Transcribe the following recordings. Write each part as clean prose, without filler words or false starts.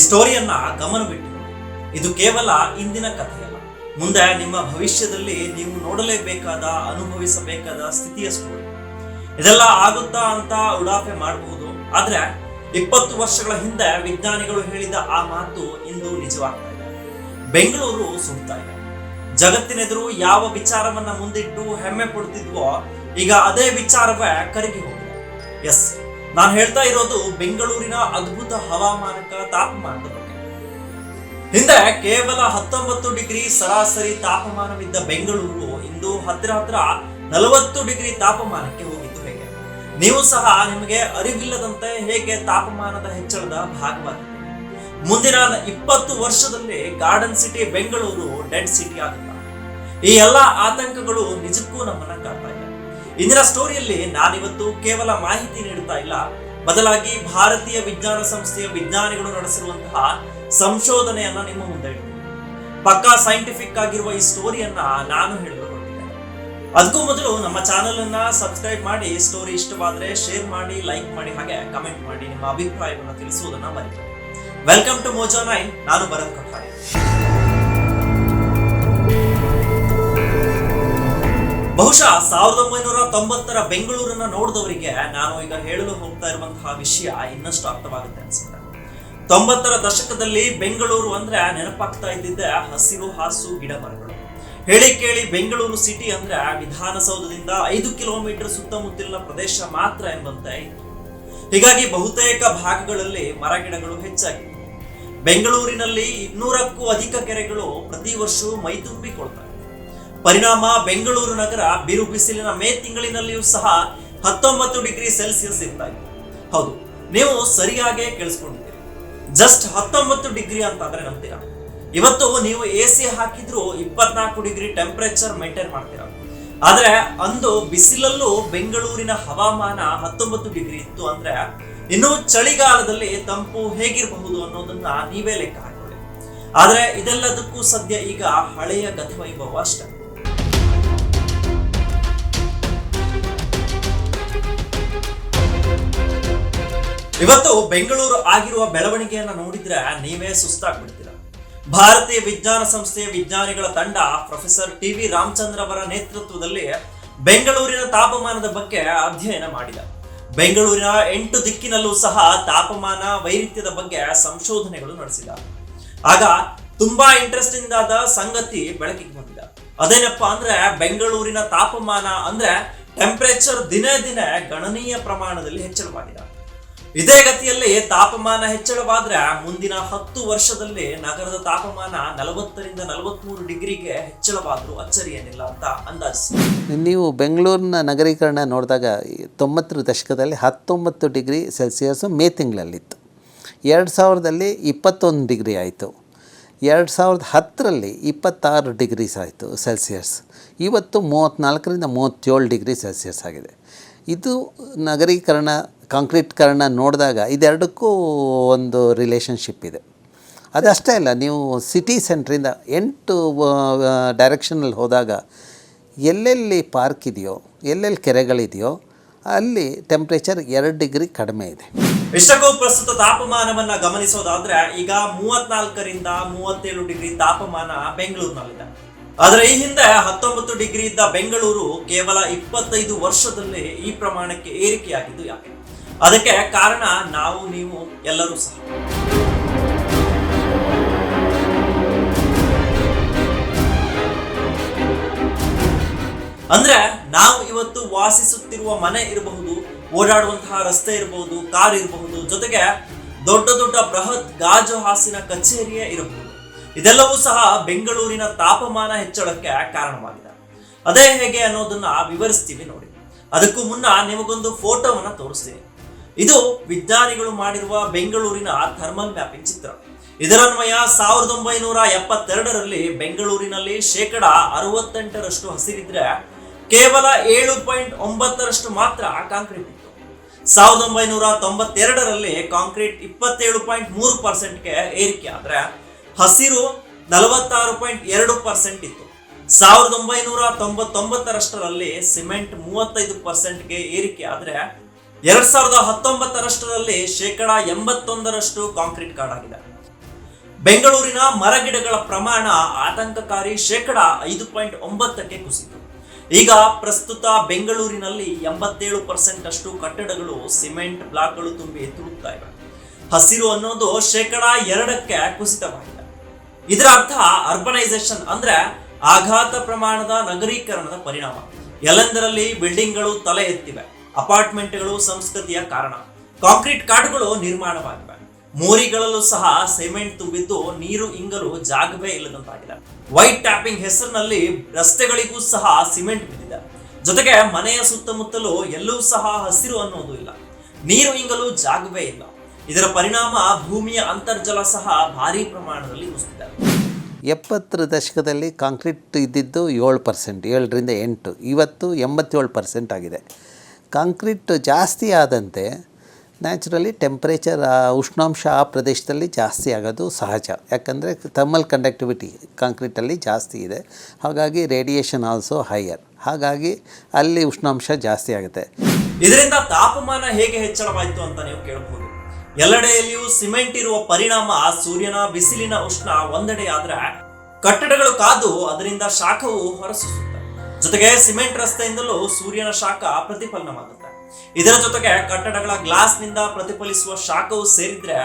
ಸ್ಟೋರಿಯನ್ನ ಗಮನವಿಟ್ಟು ನೋಡಿ. ಇದು ಕೇವಲ ಇಂದಿನ ಕಥೆಯಲ್ಲ, ಮುಂದೆ ನಿಮ್ಮ ಭವಿಷ್ಯದಲ್ಲಿ ನೀವು ನೋಡಲೇಬೇಕಾದ, ಅನುಭವಿಸಬೇಕಾದ ಸ್ಥಿತಿಯ ಸ್ಟೋರಿ. ಇದೆಲ್ಲ ಆಗುತ್ತಾ ಅಂತ ಉಡಾಫೆ ಮಾಡಬಹುದು, ಆದ್ರೆ 20 ವರ್ಷಗಳ ಹಿಂದೆ ವಿಜ್ಞಾನಿಗಳು ಹೇಳಿದ ಆ ಮಾತು ಇಂದು ನಿಜವಾಗ್ತಾ ಇದೆ. ಬೆಂಗಳೂರು ಸುಡ್ತಾ ಇದೆ. ಜಗತ್ತಿನೆದುರು ಯಾವ ವಿಚಾರವನ್ನ ಮುಂದಿಟ್ಟು ಹೆಮ್ಮೆ ಪಡುತ್ತಿದ್ವೋ ಈಗ ಅದೇ ವಿಚಾರವೇ ಕರಗಿ ಹೋಗಿದೆ. ಎಸ್, ನಾನು ಹೇಳ್ತಾ ಇರೋದು ಬೆಂಗಳೂರಿನ ಅದ್ಭುತ ತಾಪಮಾನದ ಬಗ್ಗೆ. ಹಿಂದೆ ಕೇವಲ 19 ಡಿಗ್ರಿ ಸರಾಸರಿ ತಾಪಮಾನವಿದ್ದ ಬೆಂಗಳೂರು ಇಂದು ಹತ್ತಿರ 40 ಡಿಗ್ರಿ ತಾಪಮಾನಕ್ಕೆ ಹೋಗಿದ್ದು ಹೇಗೆ? ನೀವು ಸಹ ನಿಮಗೆ ಅರಿವಿಲ್ಲದಂತೆ ಹೇಗೆ ತಾಪಮಾನದ ಹೆಚ್ಚಳದ ಭಾಗವಾಗಿದೆ. ಮುಂದಿನ 20 ವರ್ಷದಲ್ಲಿ garden city Bengaluru dead city ಆಗುತ್ತ. ಈ ಎಲ್ಲಾ ಆತಂಕಗಳು ನಿಜಕ್ಕೂ ನಮ್ಮನ್ನ ಕಾಡ್ತಾ ಇದೆ. ಇಂದಿನ ಸ್ಟೋರಿಯಲ್ಲಿ ನಾನಿವತ್ತು ಕೇವಲ ಮಾಹಿತಿ ನೀಡುತ್ತಾ ಇಲ್ಲ, ಬದಲಾಗಿ ಭಾರತೀಯ ವಿಜ್ಞಾನ ಸಂಸ್ಥೆಯ ವಿಜ್ಞಾನಿಗಳು ನಡೆಸಿರುವಂತಹ ಸಂಶೋಧನೆಯನ್ನ ನಿಮ್ಮ ಮುಂದೆ ಇಡ್ತೀನಿ. ಪಕ್ಕಾ ಸೈಂಟಿಫಿಕ್ ಆಗಿರುವ ಈ ಸ್ಟೋರಿಯನ್ನ ನಾನು ಹೇಳಲು ಹೊರಟಿದ್ದೇನೆ. ಅದಕ್ಕೂ ಮೊದಲು ನಮ್ಮ ಚಾನೆಲ್ ಅನ್ನ ಸಬ್ಸ್ಕ್ರೈಬ್ ಮಾಡಿ, ಸ್ಟೋರಿ ಇಷ್ಟವಾದ್ರೆ ಶೇರ್ ಮಾಡಿ, ಲೈಕ್ ಮಾಡಿ, ಹಾಗೆ ಕಮೆಂಟ್ ಮಾಡಿ ನಿಮ್ಮ ಅಭಿಪ್ರಾಯವನ್ನು ತಿಳಿಸುವುದನ್ನ ಮರೆಯಬೇಡಿ. Welcome to Mojo 9. ನಾನು ಭರತ್ ಕಠಾರಿ. ಬಹುಶಃ 1990ರ ಬೆಂಗಳೂರನ್ನ ನೋಡಿದವರಿಗೆ ನಾನು ಈಗ ಹೇಳಲು ಹೋಗ್ತಾ ಇರುವಂತಹ ವಿಷಯ ಇನ್ನಷ್ಟು ಅರ್ಥವಾಗುತ್ತೆ ಅನ್ಸುತ್ತೆ. 90ರ ದಶಕದಲ್ಲಿ ಬೆಂಗಳೂರು ಅಂದ್ರೆ ನೆನಪಾಗ್ತಾ ಇದ್ದಿದ್ದೆ ಹಸಿರು ಹಾಸು ಗಿಡ ಮರಗಳು. ಹೇಳಿ ಕೇಳಿ ಬೆಂಗಳೂರು ಸಿಟಿ ಅಂದ್ರೆ ವಿಧಾನಸೌಧದಿಂದ 5 ಕಿಲೋಮೀಟರ್ ಸುತ್ತಮುತ್ತಲಿನ ಪ್ರದೇಶ ಮಾತ್ರ ಎಂಬಂತೆ ಇತ್ತು. ಹೀಗಾಗಿ ಬಹುತೇಕ ಭಾಗಗಳಲ್ಲಿ ಮರಗಿಡಗಳು ಹೆಚ್ಚಾಗಿತ್ತು. ಬೆಂಗಳೂರಿನಲ್ಲಿ 200ಕ್ಕೂ ಅಧಿಕ ಕೆರೆಗಳು ಪ್ರತಿ ವರ್ಷವೂ ಮೈತುಂಬಿಕೊಳ್ತಾ ಇತ್ತು. ಪರಿಣಾಮ ಬೆಂಗಳೂರು ನಗರ ಬಿರು ಬಿಸಿಲಿನ ಮೇ ತಿಂಗಳಿನಲ್ಲಿಯೂ ಸಹ 19 ಡಿಗ್ರಿ ಸೆಲ್ಸಿಯಸ್ ಇರ್ತಾ ಇತ್ತು. ಹೌದು, ನೀವು ಸರಿಯಾಗಿ ಕೇಳಿಸ್ಕೊಂಡಿದ್ದೀರಿ. ಜಸ್ಟ್ 19 ಡಿಗ್ರಿ ಅಂತಂದ್ರೆ ನಂಬ್ತೀರಾ? ಇವತ್ತು ನೀವು AC ಹಾಕಿದ್ರು 24 ಡಿಗ್ರಿ ಟೆಂಪರೇಚರ್ ಮೇಂಟೈನ್ ಮಾಡ್ತೀರಾ. ಆದ್ರೆ ಅಂದು ಬಿಸಿಲಲ್ಲೂ ಬೆಂಗಳೂರಿನ ಹವಾಮಾನ 19 ಡಿಗ್ರಿ ಇತ್ತು ಅಂದ್ರೆ ಇನ್ನು ಚಳಿಗಾಲದಲ್ಲಿ ತಂಪು ಹೇಗಿರಬಹುದು ಅನ್ನೋದನ್ನ ನೀವೇ ಲೆಕ್ಕ ಹಾಕೊಳ್ಳಿ. ಆದ್ರೆ ಇದೆಲ್ಲದಕ್ಕೂ ಸದ್ಯ ಈಗ ಹಳೆಯ ಗತವೈಭವ ಅಷ್ಟೇ. ಇವತ್ತು ಬೆಂಗಳೂರು ಆಗಿರುವ ಬೆಳವಣಿಗೆಯನ್ನ ನೋಡಿದ್ರೆ ನೀವೇ ಸುಸ್ತಾಗ್ಬಿಡ್ತೀರ. ಭಾರತೀಯ ವಿಜ್ಞಾನ ಸಂಸ್ಥೆಯ ವಿಜ್ಞಾನಿಗಳ ತಂಡ ಪ್ರೊಫೆಸರ್ TV ರಾಮಚಂದ್ರ ಅವರ ನೇತೃತ್ವದಲ್ಲಿ ಬೆಂಗಳೂರಿನ ತಾಪಮಾನದ ಬಗ್ಗೆ ಅಧ್ಯಯನ ಮಾಡಿದ. ಬೆಂಗಳೂರಿನ 8 ದಿಕ್ಕಿನಲ್ಲೂ ಸಹ ತಾಪಮಾನ ವೈರಿತ್ಯದ ಬಗ್ಗೆ ಸಂಶೋಧನೆಗಳು ನಡೆಸಿದ. ಆಗ ತುಂಬಾ ಇಂಟ್ರೆಸ್ಟಿಂಗ್ ಆದ ಸಂಗತಿ ಬೆಳಕಿಗೆ ಬಂದಿದೆ. ಅದೇನಪ್ಪ ಅಂದ್ರೆ ಬೆಂಗಳೂರಿನ ತಾಪಮಾನ ಅಂದ್ರೆ ಟೆಂಪರೇಚರ್ ದಿನೇ ದಿನೇ ಗಣನೀಯ ಪ್ರಮಾಣದಲ್ಲಿ ಹೆಚ್ಚಳವಾಗಿದೆ. ಇದೇ ಗತಿಯಲ್ಲಿ ತಾಪಮಾನ ಹೆಚ್ಚಳವಾದ್ರೆ ಮುಂದಿನ 10 ವರ್ಷದಲ್ಲಿ ನಗರದ ತಾಪಮಾನ 40ರಿಂದ 43 ಡಿಗ್ರಿಗೆ ಹೆಚ್ಚಳವಾದ್ರೂ ಅಚ್ಚರಿ ಏನಿಲ್ಲ ಅಂತ ಅಂದಾಜಿಸಿ. ನೀವು ಬೆಂಗಳೂರಿನ ನಗರೀಕರಣ ನೋಡಿದಾಗ 90ರ ದಶಕದಲ್ಲಿ 19 ಡಿಗ್ರಿ ಸೆಲ್ಸಿಯಸ್ ಮೇ ತಿಂಗಳಲ್ಲಿತ್ತು. 2000ರಲ್ಲಿ 21 ಡಿಗ್ರಿ ಆಯಿತು. 2010ರಲ್ಲಿ 26 ಡಿಗ್ರೀಸ್ ಆಯಿತು ಸೆಲ್ಸಿಯಸ್. ಇವತ್ತು 34ರಿಂದ 37 ಡಿಗ್ರಿ ಸೆಲ್ಸಿಯಸ್ ಆಗಿದೆ. ಇದು ನಗರೀಕರಣ, ಕಾಂಕ್ರೀಟ್ಕರಣ ನೋಡಿದಾಗ ಇದೆರಡಕ್ಕೂ ಒಂದು ರಿಲೇಷನ್ಶಿಪ್ ಇದೆ. ಅದಷ್ಟೇ ಅಲ್ಲ, ನೀವು ಸಿಟಿ ಸೆಂಟ್ರಿಂದ 8 ಡೈರೆಕ್ಷನಲ್ಲಿ ಹೋದಾಗ ಎಲ್ಲೆಲ್ಲಿ ಪಾರ್ಕ್ ಇದೆಯೋ, ಎಲ್ಲೆಲ್ಲಿ ಕೆರೆಗಳಿದೆಯೋ ಅಲ್ಲಿ ಟೆಂಪ್ರೇಚರ್ 2 ಡಿಗ್ರಿ ಕಡಿಮೆ ಇದೆ. ಇಷ್ಟಕ್ಕೂ ಪ್ರಸ್ತುತ ತಾಪಮಾನವನ್ನ ಗಮನಿಸೋದಾದ್ರೆ ಈಗ 34ರಿಂದ 37 ಡಿಗ್ರಿ ತಾಪಮಾನ ಬೆಂಗಳೂರಿನಲ್ಲಿದೆ. ಆದರೆ ಈ ಹಿಂದೆ 19 ಡಿಗ್ರಿ ಇದ್ದ ಬೆಂಗಳೂರು ಕೇವಲ 25 ವರ್ಷದಲ್ಲಿ ಈ ಪ್ರಮಾಣಕ್ಕೆ ಏರಿಕೆಯಾಗಿದ್ದು ಯಾಕೆ? ಅದಕ್ಕೆ ಕಾರಣ ನಾವು, ನೀವು ಎಲ್ಲರೂ ಸಹ. ಅಂದ್ರೆ ನಾವು ಇವತ್ತು ವಾಸಿಸುತ್ತಿರುವ ಮನೆ ಇರಬಹುದು, ಓಡಾಡುವಂತಹ ರಸ್ತೆ ಇರಬಹುದು, ಕಾರ್ ಇರಬಹುದು, ಜೊತೆಗೆ ದೊಡ್ಡ ದೊಡ್ಡ ಬೃಹತ್ ಗಾಜು ಹಾಸಿನ ಕಚೇರಿಯೇ ಇರಬಹುದು. ಇದೆಲ್ಲವೂ ಸಹ ಬೆಂಗಳೂರಿನ ತಾಪಮಾನ ಹೆಚ್ಚಳಕ್ಕೆ ಕಾರಣವಾಗಿದೆ. ಅದೇ ಹೇಗೆ ಅನ್ನೋದನ್ನ ವಿವರಿಸ್ತೀವಿ ನೋಡಿ. ಅದಕ್ಕೂ ಮುನ್ನ ನಿಮಗೊಂದು ಫೋಟೋವನ್ನ ತೋರಿಸ್ತೀನಿ. ಇದು ವಿಜ್ಞಾನಿಗಳು ಮಾಡಿರುವ ಬೆಂಗಳೂರಿನ ಥರ್ಮಲ್ ಮ್ಯಾಪಿಂಗ್ ಚಿತ್ರ. ಇದರನ್ವಯ 1972ರಲ್ಲಿ ಬೆಂಗಳೂರಿನಲ್ಲಿ 68% ಹಸಿರಿದ್ರೆ ಕೇವಲ 7.9% ಮಾತ್ರ ಕಾಂಕ್ರೀಟ್ ಇತ್ತು. 1992ರಲ್ಲಿ ಕಾಂಕ್ರೀಟ್ 27.3%ಗೆ ಏರಿಕೆ ಆದ್ರೆ ಹಸಿರು 46.2% ಇತ್ತು. 1999ರಲ್ಲಿ ಸಿಮೆಂಟ್ 35%ಗೆ ಏರಿಕೆ ಆದ್ರೆ 2019ರಲ್ಲಿ 81% ಕಾಂಕ್ರೀಟ್ ಕಾರ್ಡ್ ಆಗಿದೆ. ಬೆಂಗಳೂರಿನ ಮರಗಿಡಗಳ ಪ್ರಮಾಣ ಆತಂಕಕಾರಿ 5.9% ಕುಸಿತು. ಈಗ ಪ್ರಸ್ತುತ ಬೆಂಗಳೂರಿನಲ್ಲಿ 87% ಅಷ್ಟು ಕಟ್ಟಡಗಳು ಸಿಮೆಂಟ್ ಬ್ಲಾಕ್ಗಳು ತುಂಬಿ ತುಳುಕ್ತಾ ಇವೆ. ಹಸಿರು ಅನ್ನೋದು 2% ಕುಸಿತವಾಗಿದೆ. ಇದರ ಅರ್ಥ ಅರ್ಬನೈಸೇಷನ್ ಅಂದ್ರೆ ಆಘಾತ ಪ್ರಮಾಣದ ನಗರೀಕರಣದ ಪರಿಣಾಮ. ಎಲ್ಲೆಂದರಲ್ಲಿ ಬಿಲ್ಡಿಂಗ್ಗಳು ತಲೆ ಎತ್ತಿವೆ. ಅಪಾರ್ಟ್ಮೆಂಟ್ಗಳು ಸಂಸ್ಕೃತಿಯ ಕಾರಣ. ಕಾಂಕ್ರೀಟ್ ಕಾಡುಗಳು ನಿರ್ಮಾಣವಾಗಿವೆ. ಮೋರಿಗಳಲ್ಲೂ ಸಹ ಸಿಮೆಂಟ್ ತುಂಬಿದ್ದು ನೀರು ಇಂಗಲು ಜಾಗವೇ ಇಲ್ಲದಂತಾಗಿದೆ. ವೈಟ್ ಟ್ಯಾಪಿಂಗ್ ಹೆಸರಿನಲ್ಲಿ ರಸ್ತೆಗಳಿಗೂ ಸಹ ಸಿಮೆಂಟ್ ಬಿದ್ದಿದೆ. ಜೊತೆಗೆ ಮನೆಯ ಸುತ್ತಮುತ್ತಲೂ ಎಲ್ಲೂ ಸಹ ಹಸಿರು ಅನ್ನೋದು ಇಲ್ಲ. ನೀರು ಇಂಗಲು ಜಾಗವೇ ಇಲ್ಲ. ಇದರ ಪರಿಣಾಮ ಭೂಮಿಯ ಅಂತರ್ಜಲ ಸಹ ಭಾರಿ ಪ್ರಮಾಣದಲ್ಲಿ ಕುಸಿದಿದೆ. 70ರ ದಶಕದಲ್ಲಿ ಕಾಂಕ್ರೀಟ್ ಇದ್ದಿದ್ದು 7%, 7ರಿಂದ 8, ಇವತ್ತು 87% ಆಗಿದೆ. ಕಾಂಕ್ರೀಟ್ ಜಾಸ್ತಿ ಆದಂತೆ ನ್ಯಾಚುರಲಿ ಟೆಂಪ್ರೇಚರ್, ಉಷ್ಣಾಂಶ ಆ ಪ್ರದೇಶದಲ್ಲಿ ಜಾಸ್ತಿ ಆಗೋದು ಸಹಜ. ಯಾಕಂದರೆ ಥರ್ಮಲ್ ಕಂಡಕ್ಟಿವಿಟಿ ಕಾಂಕ್ರೀಟಲ್ಲಿ ಜಾಸ್ತಿ ಇದೆ. ಹಾಗಾಗಿ ರೇಡಿಯೇಷನ್ ಆಲ್ಸೋ ಹೈಯರ್. ಹಾಗಾಗಿ ಅಲ್ಲಿ ಉಷ್ಣಾಂಶ ಜಾಸ್ತಿ ಆಗುತ್ತೆ. ಇದರಿಂದ ತಾಪಮಾನ ಹೇಗೆ ಹೆಚ್ಚಳವಾಯಿತು ಅಂತ ನೀವು ಕೇಳಬಹುದು. ಎಲ್ಲೆಡೆಯಲ್ಲಿಯೂ ಸಿಮೆಂಟ್ ಇರುವ ಪರಿಣಾಮ ಸೂರ್ಯನ ಬಿಸಿಲಿನ ಉಷ್ಣ ಒಂದೆಡೆ ಆದ್ರೆ ಕಟ್ಟಡಗಳು ಕಾದು ಅದರಿಂದ ಶಾಖವು ಹೊರಸೂಸುತ್ತೆ. ಜೊತೆಗೆ ಸಿಮೆಂಟ್ ರಸ್ತೆಯಿಂದಲೂ ಸೂರ್ಯನ ಶಾಖ ಪ್ರತಿಫಲನವಾಗುತ್ತೆ. ಇದರ ಜೊತೆಗೆ ಕಟ್ಟಡಗಳ ಗ್ಲಾಸ್ನಿಂದ ಪ್ರತಿಫಲಿಸುವ ಶಾಖವು ಸೇರಿದ್ರೆ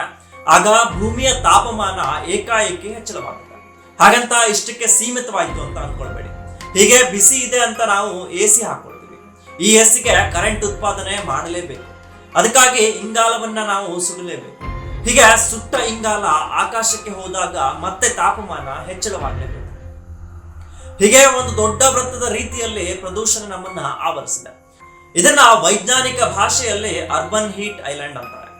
ಆಗ ಭೂಮಿಯ ತಾಪಮಾನ ಏಕಾಏಕಿ ಹೆಚ್ಚಳವಾಗುತ್ತೆ. ಹಾಗಂತ ಇಷ್ಟಕ್ಕೆ ಸೀಮಿತವಾಯಿತು ಅಂತ ಅನ್ಕೊಳ್ಬೇಡಿ. ಹೀಗೆ ಬಿಸಿ ಇದೆ ಅಂತ ನಾವು AC ಹಾಕೊಳ್ತೀವಿ. ಈ ACಗೆ ಕರೆಂಟ್ ಉತ್ಪಾದನೆ ಮಾಡಲೇಬೇಕು. ಅದಕ್ಕಾಗಿ ಇಂಗಾಲವನ್ನ ನಾವು ಸುಡಲೇಬೇಕು. ಹೀಗೆ ಸುಟ್ಟ ಇಂಗಾಲ ಆಕಾಶಕ್ಕೆ ಹೋದಾಗ ಮತ್ತೆ ತಾಪಮಾನ ಹೆಚ್ಚಳವಾಗಲೇಬೇಕು. ಹೀಗೆ ಒಂದು ದೊಡ್ಡ ವೃತ್ತದ ರೀತಿಯಲ್ಲಿ ಪ್ರದೂಷಣ ನಮ್ಮನ್ನ ಆವರಿಸಿದೆ. ಇದನ್ನ ವೈಜ್ಞಾನಿಕ ಭಾಷೆಯಲ್ಲಿ ಅರ್ಬನ್ ಹೀಟ್ ಐಲ್ಯಾಂಡ್ ಅಂತಾರೆ.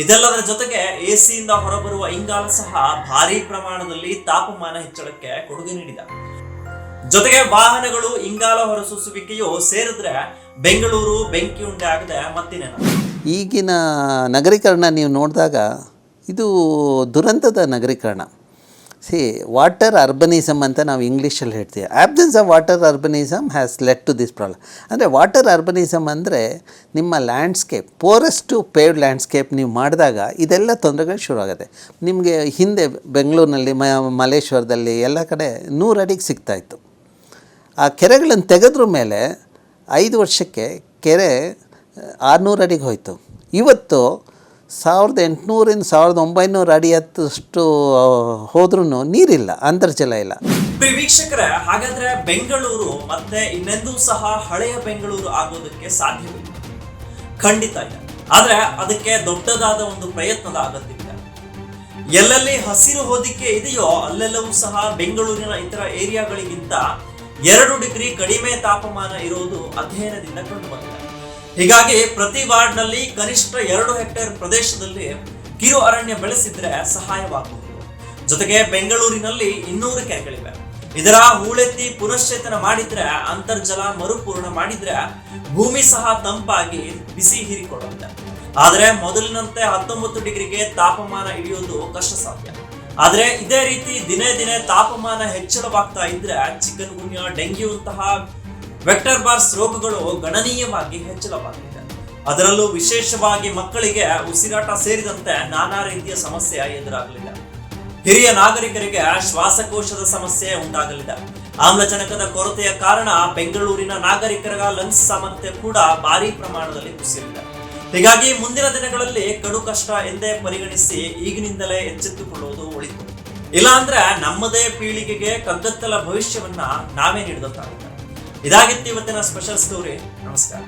ಇದೆಲ್ಲದರ ಜೊತೆಗೆ ACಯಿಂದ ಹೊರಬರುವ ಇಂಗಾಲ ಸಹ ಭಾರಿ ಪ್ರಮಾಣದಲ್ಲಿ ತಾಪಮಾನ ಹೆಚ್ಚಳಕ್ಕೆ ಕೊಡುಗೆ ನೀಡಿದೆ. ಜೊತೆಗೆ ವಾಹನಗಳು ಇಂಗಾಲ ಹೊರಸೂಸುವಿಕೆಯು ಸೇರಿದ್ರೆ ಬೆಂಗಳೂರು ಬೆಂಕಿ ಉಂಡೆ ಆಗದೆ ಮತ್ತಿನೇನು. ಈಗಿನ ನಗರೀಕರಣ ನೀವು ನೋಡಿದಾಗ ಇದು ದುರಂತದ ನಗರೀಕರಣ. ವಾಟರ್ ಅರ್ಬನಿಸಮ್ ಅಂತ ನಾವು ಇಂಗ್ಲೀಷಲ್ಲಿ ಹೇಳ್ತೀವಿ. Absence of water urbanism has led to this problem. ಅಂದರೆ ವಾಟರ್ ಅರ್ಬನಿಸಮ್ ಅಂದರೆ ನಿಮ್ಮ ಲ್ಯಾಂಡ್ಸ್ಕೇಪ್, ಪೋರೆಸ್ಟು ಪೇವ್ಡ್ ಲ್ಯಾಂಡ್ಸ್ಕೇಪ್ ನೀವು ಮಾಡಿದಾಗ ಇದೆಲ್ಲ ತೊಂದರೆಗಳು ಶುರುವಾಗುತ್ತೆ. ನಿಮಗೆ ಹಿಂದೆ ಬೆಂಗಳೂರಿನಲ್ಲಿ ಮಲೇಶ್ವರದಲ್ಲಿ ಎಲ್ಲ ಕಡೆ 100 ಅಡಿಗೆ ಸಿಗ್ತಾಯಿತ್ತು. ಆ ಕೆರೆಗಳನ್ನು ತೆಗೆದ್ರ ಮೇಲೆ 5 ವರ್ಷಕ್ಕೆ ಕೆರೆ 600 ಅಡಿಗೆ ಹೋಯಿತು. ಇವತ್ತು 1800ರಿಂದ 1900 ಅಡಿ ಹತ್ತಷ್ಟು ಹೋದ್ರೂ ನೀರಿಲ್ಲ, ಅಂತರ್ಜಲ ಇಲ್ಲ. ವೀಕ್ಷಕರೇ, ಹಾಗಾದ್ರೆ ಬೆಂಗಳೂರು ಮತ್ತೆ ಇನ್ನೆಂದೂ ಸಹ ಹಳೆಯ ಬೆಂಗಳೂರು ಆಗೋದಕ್ಕೆ ಸಾಧ್ಯವಿಲ್ಲ? ಖಂಡಿತ ಇಲ್ಲ. ಆದ್ರೆ ಅದಕ್ಕೆ ದೊಡ್ಡದಾದ ಒಂದು ಪ್ರಯತ್ನದ ಅಗತ್ಯವಿದೆ. ಎಲ್ಲೆಲ್ಲಿ ಹಸಿರು ಹೊದಿಕೆ ಇದೆಯೋ ಅಲ್ಲೆಲ್ಲವೂ ಸಹ ಬೆಂಗಳೂರಿನ ಇತರ ಏರಿಯಾಗಳಿಗಿಂತ 2 ಡಿಗ್ರಿ ಕಡಿಮೆ ತಾಪಮಾನ ಇರುವುದು ಅಧ್ಯಯನದಿಂದ ಕಂಡುಬಂದಿದೆ. ಹೀಗಾಗಿ ಪ್ರತಿ ವಾರ್ಡ್ನಲ್ಲಿ ಕನಿಷ್ಠ 2 ಹೆಕ್ಟೇರ್ ಪ್ರದೇಶದಲ್ಲಿ ಕಿರು ಅರಣ್ಯ ಬೆಳೆಸಿದ್ರೆ ಸಹಾಯವಾಗಬಹುದು. ಜೊತೆಗೆ ಬೆಂಗಳೂರಿನಲ್ಲಿ 200 ಕೆರೆಗಳಿವೆ. ಇದರ ಹೂಳೆತ್ತಿ ಪುನಶ್ಚೇತನ ಮಾಡಿದ್ರೆ, ಅಂತರ್ಜಲ ಮರುಪೂರ್ಣ ಮಾಡಿದ್ರೆ ಭೂಮಿ ಸಹ ತಂಪಾಗಿ ಬಿಸಿ ಹೀರಿಕೊಳ್ಳುತ್ತೆ. ಆದ್ರೆ ಮೊದಲಿನಂತೆ 19 ಡಿಗ್ರಿಗೆ ತಾಪಮಾನ ಇಳಿಯೋದು ಕಷ್ಟ ಸಾಧ್ಯ. ಆದ್ರೆ ಇದೇ ರೀತಿ ದಿನೇ ದಿನೇ ತಾಪಮಾನ ಹೆಚ್ಚಳವಾಗ್ತಾ ಇದ್ರೆ ಚಿಕನ್ ಗುನ್ಯಾ, ಡೆಂಗ್ಯೂಂತಹ ವೆಕ್ಟರ್ ಬಾರ್ಸ್ ರೋಗಗಳು ಗಣನೀಯವಾಗಿ ಹೆಚ್ಚಳವಾಗಲಿದೆ. ಅದರಲ್ಲೂ ವಿಶೇಷವಾಗಿ ಮಕ್ಕಳಿಗೆ ಉಸಿರಾಟ ಸೇರಿದಂತೆ ನಾನಾ ರೀತಿಯ ಸಮಸ್ಯೆ ಎದುರಾಗಲಿದೆ. ಹಿರಿಯ ನಾಗರಿಕರಿಗೆ ಶ್ವಾಸಕೋಶದ ಸಮಸ್ಯೆ ಉಂಟಾಗಲಿದೆ. ಆಮ್ಲಜನಕದ ಕೊರತೆಯ ಕಾರಣ ಬೆಂಗಳೂರಿನ ನಾಗರಿಕರ ಲಂಗ್ಸ್ ಸಾಮರ್ಥ್ಯ ಕೂಡ ಭಾರಿ ಪ್ರಮಾಣದಲ್ಲಿ ಕುಸಿಯಲಿದೆ. ಹೀಗಾಗಿ ಮುಂದಿನ ದಿನಗಳಲ್ಲಿ ಕಡು ಕಷ್ಟ ಎಂದೇ ಪರಿಗಣಿಸಿ ಈಗಿನಿಂದಲೇ ಎಚ್ಚೆತ್ತುಕೊಳ್ಳುವುದು ಒಳಿತು. ಇಲ್ಲಾಂದ್ರೆ ನಮ್ಮದೇ ಪೀಳಿಗೆಗೆ ಕಗ್ಗತ್ತಲ ಭವಿಷ್ಯವನ್ನ ನಾವೇ ನೀಡಿದಂತಾಗುತ್ತೆ. ಇದಾಗಿತ್ತು ಇವತ್ತಿನ ಸ್ಪೆಷಲ್ ಸ್ಟೋರಿ. ನಮಸ್ಕಾರ.